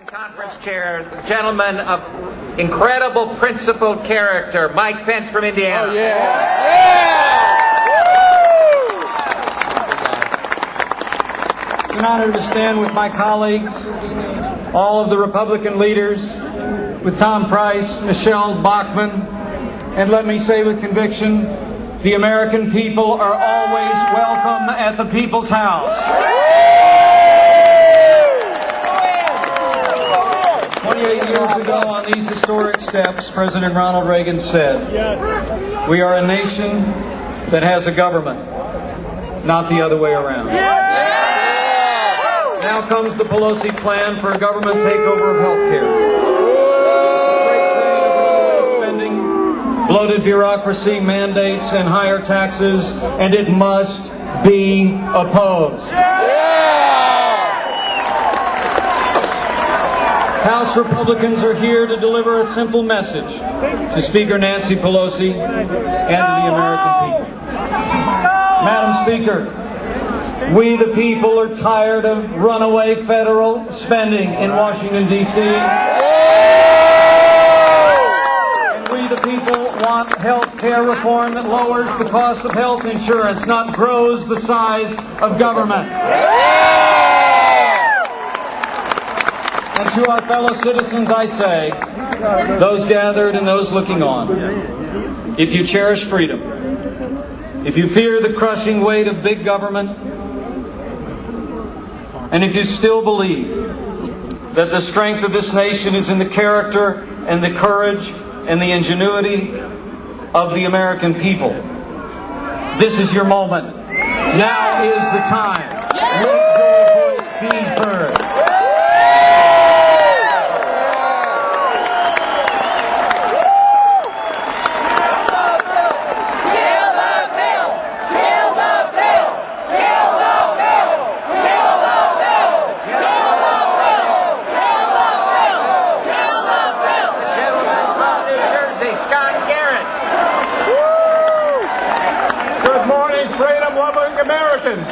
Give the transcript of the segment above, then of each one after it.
Conference chair, the gentleman of incredible principled character, Mike Pence from Indiana. Oh, yeah. It's an honor to stand with my colleagues, all of the Republican leaders, with Tom Price, Michelle Bachmann, and let me say with conviction, the American people are always welcome at the People's House. 28 years ago on these historic steps, President Ronald Reagan said, "We are a nation that has a government, not the other way around." Now comes the Pelosi plan for a government takeover of health care. Spending, bloated bureaucracy, mandates, and higher taxes, and it must be opposed. House Republicans are here to deliver a simple message to Speaker Nancy Pelosi and to the American people. Madam Speaker, we the people are tired of runaway federal spending in Washington, D.C. And we the people want health care reform that lowers the cost of health insurance, not grows the size of government. And to our fellow citizens I say, those gathered and those looking on, if you cherish freedom, if you fear the crushing weight of big government, and if you still believe that the strength of this nation is in the character and the courage and the ingenuity of the American people, this is your moment. Now is the time. Let your voice be heard. Americans.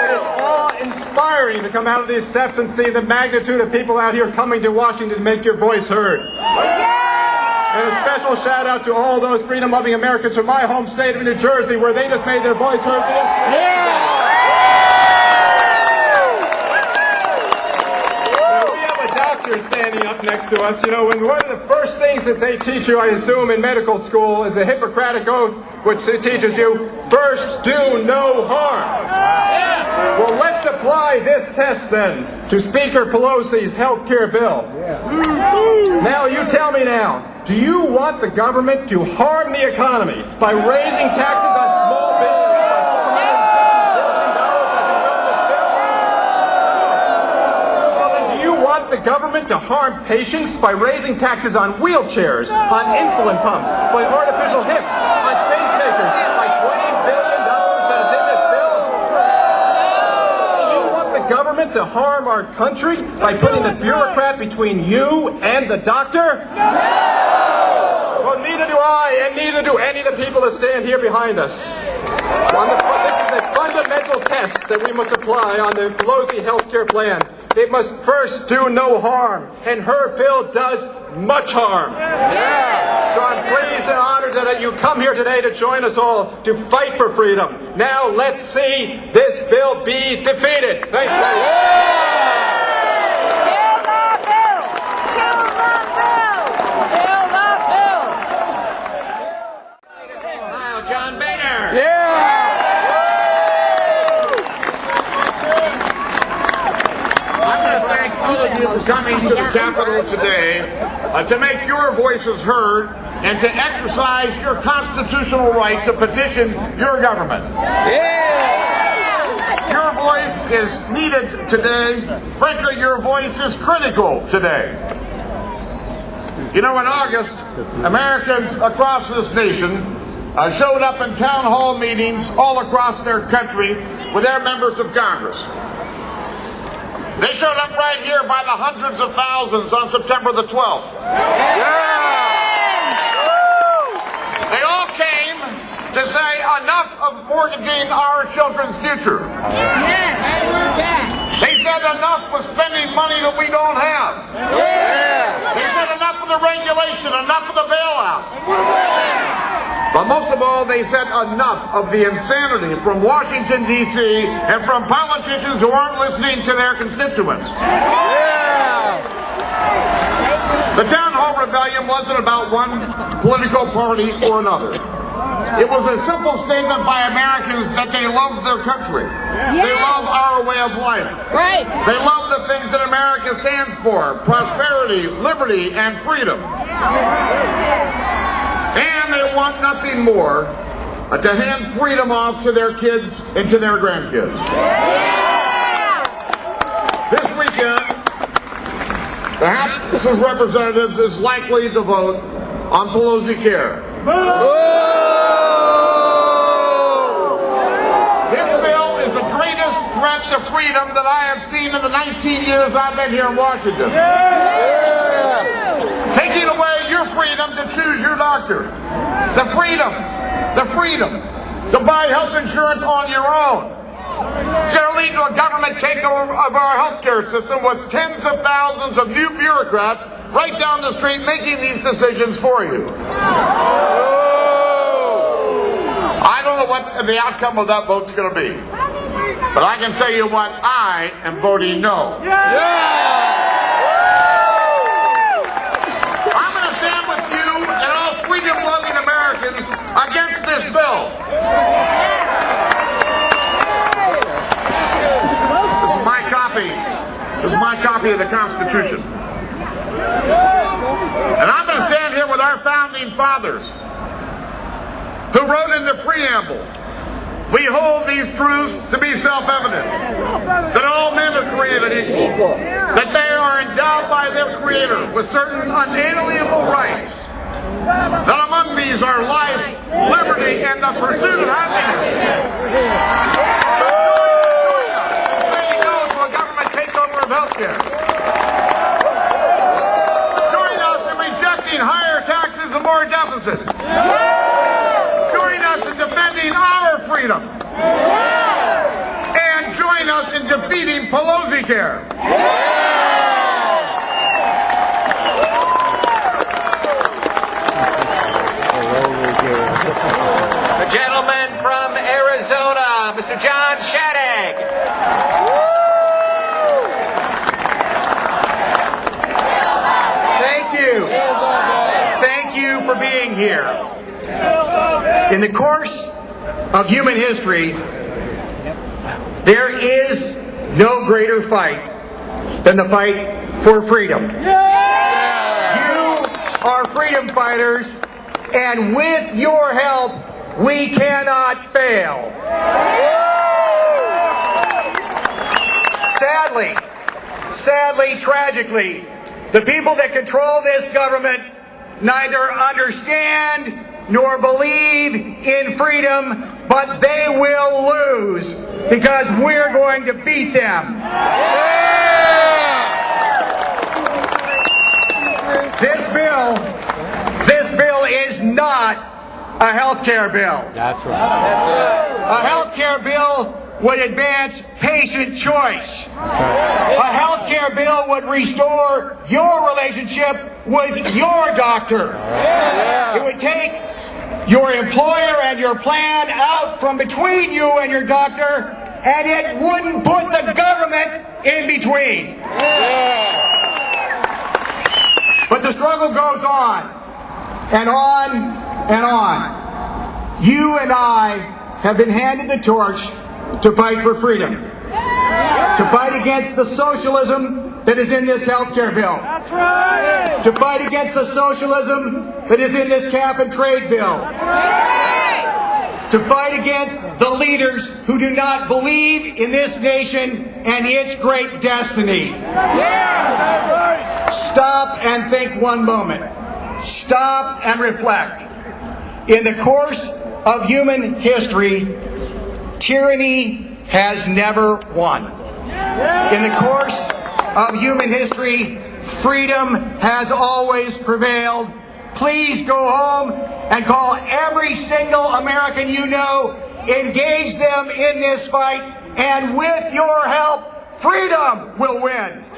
It is awe-inspiring to come out of these steps and see the magnitude of people out here coming to Washington to make your voice heard. And a special shout out to all those freedom-loving Americans from my home state of New Jersey, where they just made their voice heard for this. We have a doctor standing up next to us. You know, and one of the first things that they teach you, I assume, in medical school is a Hippocratic Oath, which teaches you, first do no harm. Well, let's apply this test then to Speaker Pelosi's health care bill. Now, you tell me now, do you want the government to harm the economy by raising taxes on small businesses by $460 billion as you wrote this bill? Well, then do you want the government to harm patients by raising taxes on wheelchairs, on insulin pumps, by artificial hips, on pacemakers, by $20 billion that is in this bill? Do you want the government to harm our country by putting the bureaucrat between you and the doctor? No! Well, neither do I, and neither do any of the people that stand here behind us. This is a fundamental test that we must apply on the Pelosi health care plan. It must first do no harm, and her bill does much harm. So I'm pleased and honored that you come here today to join us all to fight for freedom. Now let's see this bill be defeated. Thank you. John Boehner. I'm going to thank all of you for coming to the Capitol today to make your voices heard and to exercise your constitutional right to petition your government. Your voice is needed today. Frankly, your voice is critical today. You know, in August, Americans across this nation showed up in town hall meetings all across their country with their members of Congress. They showed up right here by the hundreds of thousands on September the 12th. They all came to say enough of mortgaging our children's future. They said enough with spending money that we don't have. They said enough of the regulation, enough of the bailouts. But most of all, they said enough of the insanity from Washington, D.C. and from politicians who aren't listening to their constituents. The town hall rebellion wasn't about one political party or another. It was a simple statement by Americans that they love their country. They love our way of life. Right. They love the things that America stands for: prosperity, liberty, and freedom. And they want nothing more to hand freedom off to their kids and to their grandkids. This weekend, the House of Representatives is likely to vote on Pelosi Care. This bill is the greatest threat to freedom that I have seen in the 19 years I've been here in Washington. Taking away your freedom to choose your doctor. The freedom to buy health insurance on your own. It's going to lead to a government takeover of our healthcare system with tens of thousands of new bureaucrats right down the street making these decisions for you. I don't know what the outcome of that vote's going to be. But I can tell you what, I am voting no. I'm going to stand with you and all freedom-loving Americans against this bill. This is my copy of the Constitution. And I'm going to stand here with our founding fathers who wrote in the preamble, "We hold these truths to be self-evident, that all men are created equal, that they are endowed by their Creator with certain unalienable rights, that among these are life, liberty, and the pursuit of happiness." Of healthcare. Join us in rejecting higher taxes and more deficits. Join us in defending our freedom. And join us in defeating Pelosi Care. The gentleman from Arizona, Mr. John Shadegg. Thank you for being here. In the course of human history, there is no greater fight than the fight for freedom. You are freedom fighters, and with your help, we cannot fail. Sadly, tragically, the people that control this government neither understand nor believe in freedom, but they will lose because we're going to beat them. This bill is not a health care bill. That's right. A health care bill would advance patient choice. A health care bill would restore your relationship with your doctor. It would take your employer and your plan out from between you and your doctor, and it wouldn't put the government in between. But the struggle goes on and on and on. You and I have been handed the torch to fight for freedom, to fight against the socialism that is in this healthcare bill, to fight against the socialism that is in this cap and trade bill, to fight against the leaders who do not believe in this nation and its great destiny. Stop and think one moment. Stop and reflect. In the course of human history, tyranny has never won. In the course of human history, freedom has always prevailed. Please go home and call every single American you know, engage them in this fight, and with your help, freedom freedom will win.